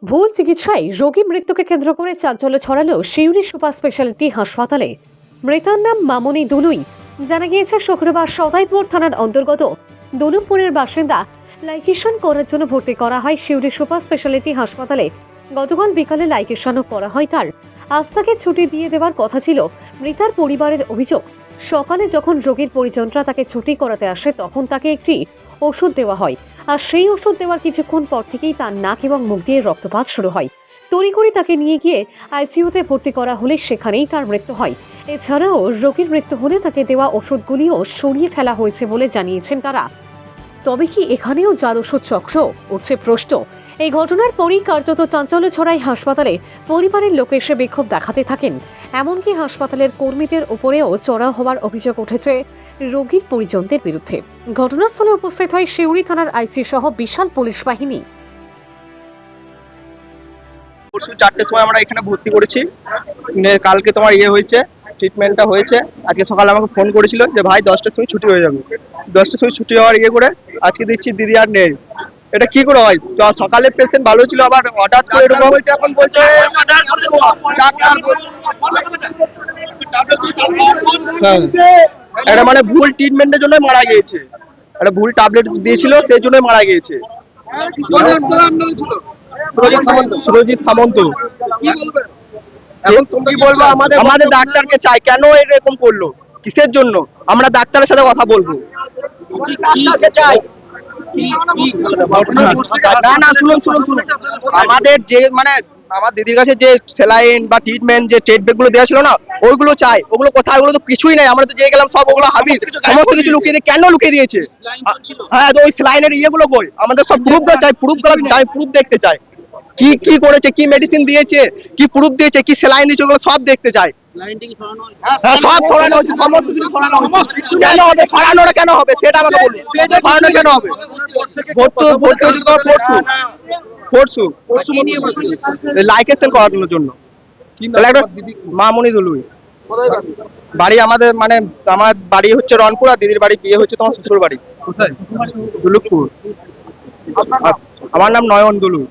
ভুল চিকিৎসায় রোগী মৃত্যুকে কেন্দ্র করে চাঞ্চল্য ছড়ালো সিউড়ি সুপার স্পেশালিটি হাসপাতালে। মৃতার নাম মামনি দুলুই। জানা গিয়েছে শুক্রবার সদাইপুর থানার অন্তর্গত দলুমপুরের বাসিন্দা লাইকেশন করার জন্য ভর্তি করা হয় সিউড়ি সুপার স্পেশালিটি হাসপাতালে। গতকাল বিকালে লাইকেশনও করা হয় তার। আজ তাকে ছুটি দিয়ে দেওয়ার কথা ছিল। মৃতার পরিবারের অভিযোগ, সকালে যখন রোগীর পরিজনরা তাকে ছুটি করাতে আসে তখন তাকে একটি ওষুধ দেওয়া হয়, আর সেই ওষুধ দেওয়ার কিছুক্ষণ পর থেকেই তার নাক এবং মুখ দিয়ে রক্তপাত শুরু হয়। তড়িঘড়ি তাকে নিয়ে গিয়ে আইসিইউতে ভর্তি করা হলে সেখানেই তার মৃত্যু হয়। এছাড়াও রোগীর মৃত্যু হলে তাকে দেওয়া ওষুধগুলিও সরিয়ে ফেলা হয়েছে বলে জানিয়েছেন তারা। তবে কি এখানেও জাদুষোধ চক্র? উঠছে প্রশ্ন। এই ঘটনার পরই কার্যত চাঞ্চল্য ছড়ায় হাসপাতালে। পরিবারের লোক এসে বিক্ষোভ দেখাতে থাকেন। এমনকি হাসপাতালের কর্মীদের উপরেও চড়াও হওয়ার অভিযোগ উঠেছে রোগীর পরিজনদের বিরুদ্ধে। ঘটনাস্থলে উপস্থিত হয় সিউড়ি থানার আইসি সহ বিশাল পুলিশ বাহিনী। পরশু 4টের সময় আমরা এখানে ভর্তি করেছি। কালকে তোমার হয়েছে, ট্রিটমেন্টটা হয়েছে। আজকে সকালে আমাকে ফোন করেছিল যে ভাই 10টার সময় ছুটি হয়ে যাবে। 10টার সময় ছুটি হওয়ার করে আজকে দেখছি দিদি আর নেই। এটা কি করে হয়? সকালে পেশেন্ট ভালো ছিল, আবার হঠাৎ করে এরকম বলছে। এখন বলছে এটা মানে ভুল ট্রিটমেন্টের জন্য মারা গিয়েছে। একটা ভুল ট্যাবলেট দিয়েছিল, সেই জন্য মারা গিয়েছে। সুরজিৎ সামন্ত। এখন তুমি বলবো আমাদের ডাক্তারকে চাই, কেন এরকম করলো, কিসের জন্য? আমরা ডাক্তারের সাথে কথা বলবো। ডাক্তারকে চাই। না না, শুনুন, আমাদের যে মানে আমার দিদির কাছে যে স্যালাইন বা ট্রিটমেন্ট যে ট্রিটমেন্ট গুলো দেওয়া ছিল না, ওইগুলো চাই। ওগুলো কোথায়? ওগুলো তো কিছুই নাই। আমরা তো যে গেলাম সব ওগুলো হাবিজ, সমস্ত কিছু লুকিয়ে দিয়ে কেন লুকিয়ে দিয়েছে? হ্যাঁ, তো ওই স্যালাইনের ইয়েগুলো কই? আমাদের সব প্রুফগুলো চাই। প্রুফগুলো আমি প্রুফ দেখতে চাই। কি কি করেছে, কি মেডিসিন দিয়েছে, কি প্রুফ দিয়েছে, কি স্যালাইন দিয়েছে, ওগুলো সব দেখতে চাই। হ্যাঁ, সব ছড়ানো হচ্ছে, সমস্ত কিছু ছড়ানো হচ্ছে। কেন হবে? ছড়ানোটা কেন হবে সেটা আমাকে বলুন। ছড়ানো কেন হবে? ভর্তি হচ্ছে তোমার পরশু লাইকেশন করানোর জন্য। মামনি দুলুই বাড়ি। আমাদের মানে আমার বাড়ি হচ্ছে রনপুর, আর দিদির বাড়ি বিয়ে হচ্ছে তোমার শ্বশুর বাড়ি কোথায়? দুলুকপুর। আমার নাম নয়ন দুলুই।